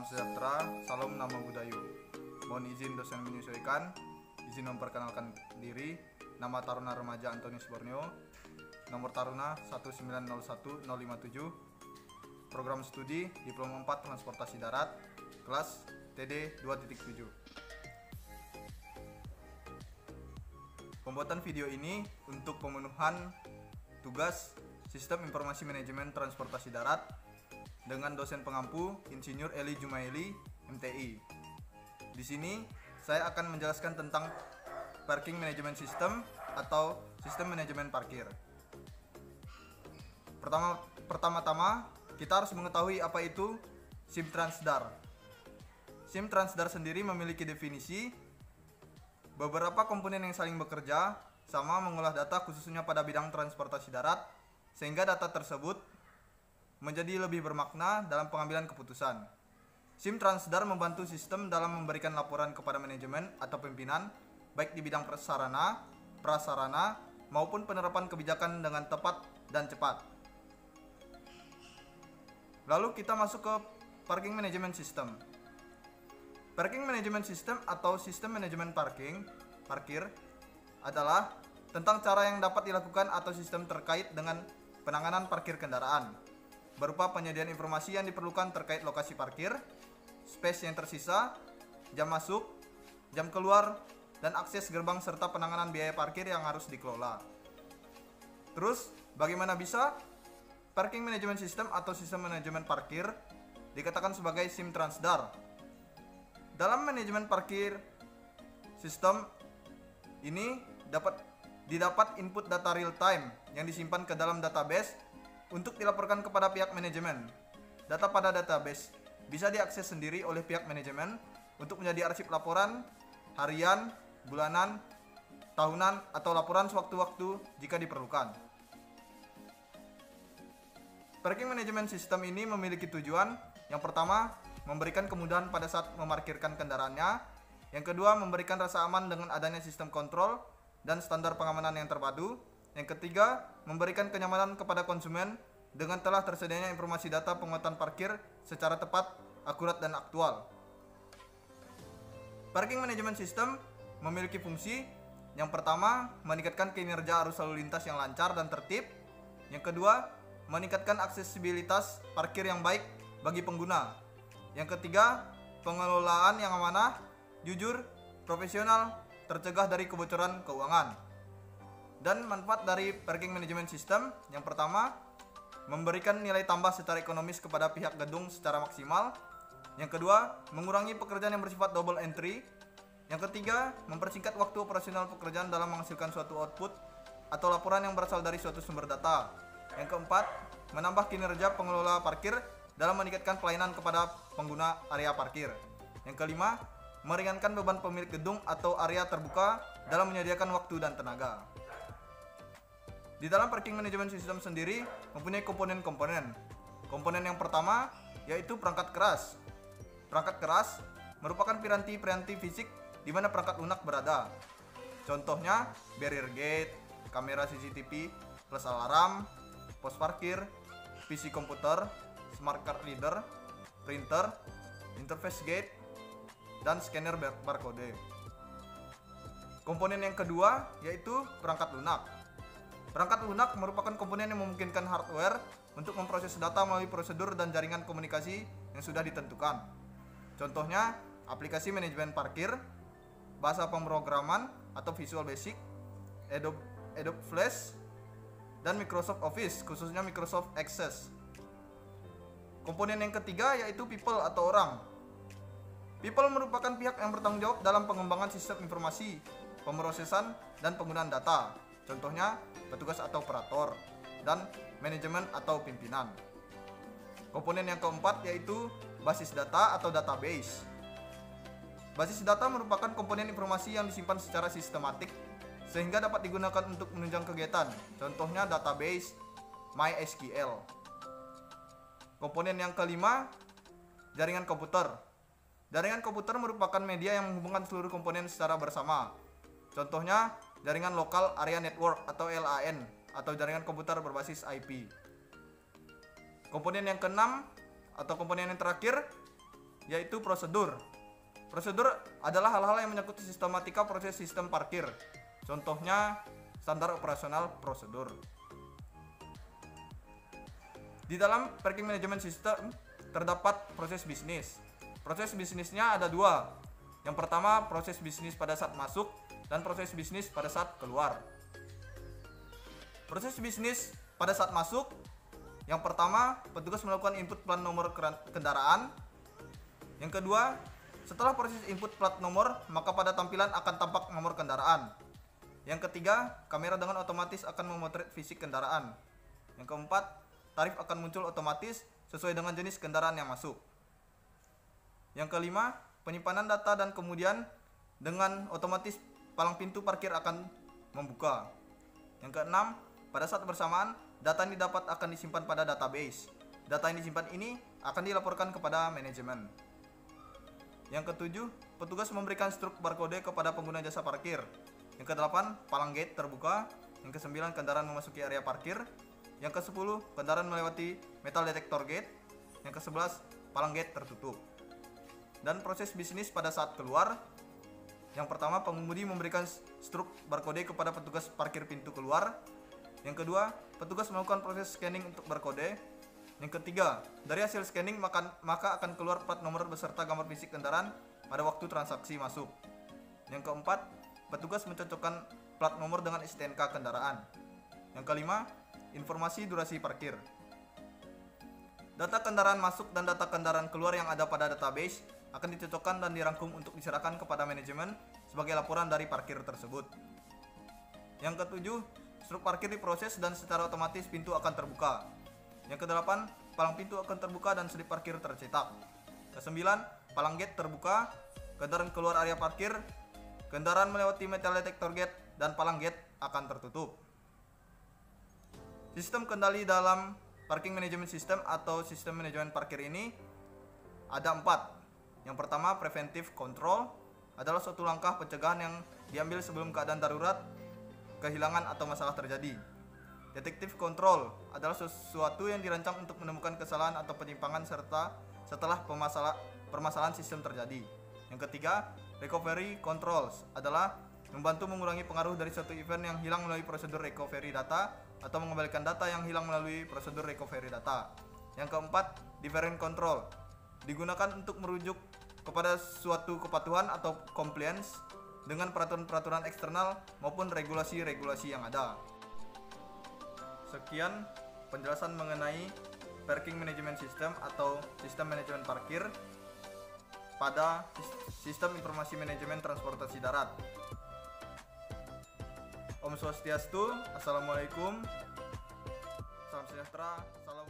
Salam sejahtera, salam nama budayu. Mohon izin dosen menyesuaikan, izin memperkenalkan diri. Nama Taruna Remaja Antonius Borneo, nomor Taruna 1901057, program studi Diploma 4 Transportasi Darat, kelas TD 2.7. Pembuatan video ini untuk pemenuhan tugas Sistem Informasi Manajemen Transportasi Darat dengan dosen pengampu Insinyur Eli Jumaili, MTI. Di sini saya akan menjelaskan tentang Parking Management System atau Sistem Manajemen Parkir. Pertama-tama kita harus mengetahui apa itu SIM Transdar. SIM Transdar sendiri memiliki definisi beberapa komponen yang saling bekerja sama mengolah data khususnya pada bidang transportasi darat sehingga data tersebut menjadi lebih bermakna dalam pengambilan keputusan. SIM Transdar membantu sistem dalam memberikan laporan kepada manajemen atau pimpinan baik di bidang sarana, prasarana maupun penerapan kebijakan dengan tepat dan cepat. Lalu kita masuk ke Parking Management System. Parking Management System atau Sistem Manajemen Parkir adalah tentang cara yang dapat dilakukan atau sistem terkait dengan penanganan parkir kendaraan, berupa penyediaan informasi yang diperlukan terkait lokasi parkir, space yang tersisa, jam masuk, jam keluar, dan akses gerbang serta penanganan biaya parkir yang harus dikelola. Terus, bagaimana bisa Parking Management System atau Sistem Manajemen Parkir dikatakan sebagai SIM Transdar? Dalam manajemen parkir, sistem ini didapat input data real time yang disimpan ke dalam database untuk dilaporkan kepada pihak manajemen. Data pada database bisa diakses sendiri oleh pihak manajemen untuk menjadi arsip laporan harian, bulanan, tahunan, atau laporan sewaktu-waktu jika diperlukan. Parking Management System ini memiliki tujuan yang pertama, memberikan kemudahan pada saat memarkirkan kendaraannya. Yang kedua, memberikan rasa aman dengan adanya sistem kontrol dan standar pengamanan yang terpadu. Yang ketiga, memberikan kenyamanan kepada konsumen dengan telah tersedianya informasi data penguatan parkir secara tepat, akurat, dan aktual. Parking Management System memiliki fungsi yang pertama, meningkatkan kinerja arus lalu lintas yang lancar dan tertib. Yang kedua, meningkatkan aksesibilitas parkir yang baik bagi pengguna. Yang ketiga, pengelolaan yang amanah, jujur, profesional, tercegah dari kebocoran keuangan. Dan manfaat dari Parking Management System yang pertama, memberikan nilai tambah secara ekonomis kepada pihak gedung secara maksimal. Yang kedua, mengurangi pekerjaan yang bersifat double entry. Yang ketiga, mempersingkat waktu operasional pekerjaan dalam menghasilkan suatu output atau laporan yang berasal dari suatu sumber data. Yang keempat, menambah kinerja pengelola parkir dalam meningkatkan pelayanan kepada pengguna area parkir. Yang kelima, meringankan beban pemilik gedung atau area terbuka dalam menyediakan waktu dan tenaga. Di dalam Parking Management System sendiri mempunyai komponen-komponen. Komponen yang pertama yaitu perangkat keras. Perangkat keras merupakan piranti-piranti fisik di mana perangkat lunak berada. Contohnya barrier gate, kamera CCTV plus alarm, pos parkir, PC komputer, smart card reader, printer, interface gate, dan scanner barcode. Komponen yang kedua yaitu perangkat lunak. Perangkat lunak merupakan komponen yang memungkinkan hardware untuk memproses data melalui prosedur dan jaringan komunikasi yang sudah ditentukan. Contohnya, aplikasi manajemen parkir, bahasa pemrograman atau Visual Basic, Adobe Flash, dan Microsoft Office, khususnya Microsoft Access. Komponen yang ketiga yaitu people atau orang. People merupakan pihak yang bertanggung jawab dalam pengembangan sistem informasi, pemrosesan, dan penggunaan data. Contohnya, petugas atau operator, dan manajemen atau pimpinan. Komponen yang keempat yaitu basis data atau database. Basis data merupakan komponen informasi yang disimpan secara sistematik sehingga dapat digunakan untuk menunjang kegiatan. Contohnya database MySQL. Komponen yang kelima, jaringan komputer. Jaringan komputer merupakan media yang menghubungkan seluruh komponen secara bersama. Contohnya, jaringan Local Area Network atau LAN atau jaringan komputer berbasis IP. Komponen yang keenam atau komponen yang terakhir yaitu prosedur. Prosedur adalah hal-hal yang menyangkut sistematika proses sistem parkir. Contohnya standar operasional prosedur. Di dalam parking management system terdapat proses bisnis. Proses bisnisnya ada dua. Yang pertama, proses bisnis pada saat masuk dan proses bisnis pada saat keluar. Proses bisnis pada saat masuk, yang pertama, petugas melakukan input plat nomor kendaraan. Yang kedua, setelah proses input plat nomor, maka pada tampilan akan tampak nomor kendaraan. Yang ketiga, kamera dengan otomatis akan memotret fisik kendaraan. Yang keempat, tarif akan muncul otomatis sesuai dengan jenis kendaraan yang masuk. Yang kelima, penyimpanan data dan kemudian dengan otomatis palang pintu parkir akan membuka. Yang keenam, pada saat bersamaan, data yang didapat akan disimpan pada database. Data yang disimpan ini akan dilaporkan kepada manajemen. Yang ketujuh, petugas memberikan struk barcode kepada pengguna jasa parkir. Yang kedelapan, palang gate terbuka. Yang kesembilan, kendaraan memasuki area parkir. Yang kesepuluh, kendaraan melewati metal detector gate. Yang kesebelas, palang gate tertutup. Dan proses bisnis pada saat keluar, yang pertama, pengemudi memberikan struk barcode kepada petugas parkir pintu keluar. Yang kedua, petugas melakukan proses scanning untuk barcode. Yang ketiga, dari hasil scanning maka akan keluar plat nomor beserta gambar fisik kendaraan pada waktu transaksi masuk. Yang keempat, petugas mencocokkan plat nomor dengan STNK kendaraan. Yang kelima, informasi durasi parkir. Data kendaraan masuk dan data kendaraan keluar yang ada pada database akan dicocokkan dan dirangkum untuk diserahkan kepada manajemen sebagai laporan dari parkir tersebut. Yang ketujuh, struk parkir diproses dan secara otomatis pintu akan terbuka. Yang kedelapan, palang pintu akan terbuka dan slip parkir tercetak. Kesembilan, palang gate terbuka, kendaraan keluar area parkir, kendaraan melewati metal detector gate, dan palang gate akan tertutup. Sistem kendali dalam parking management system atau sistem manajemen parkir ini ada 4. Yang pertama, preventive control adalah suatu langkah pencegahan yang diambil sebelum keadaan darurat, kehilangan atau masalah terjadi. Detective control adalah sesuatu yang dirancang untuk menemukan kesalahan atau penyimpangan setelah permasalahan sistem terjadi. Yang ketiga, recovery controls adalah membantu mengurangi pengaruh dari suatu event yang hilang melalui prosedur recovery data atau mengembalikan data yang hilang melalui prosedur recovery data. Yang keempat, deferent control digunakan untuk merujuk kepada suatu kepatuhan atau compliance dengan peraturan-peraturan eksternal maupun regulasi-regulasi yang ada. Sekian penjelasan mengenai parking management system atau sistem manajemen parkir pada sistem informasi manajemen transportasi darat. Om Swastiastu, Assalamualaikum, salam sejahtera, salam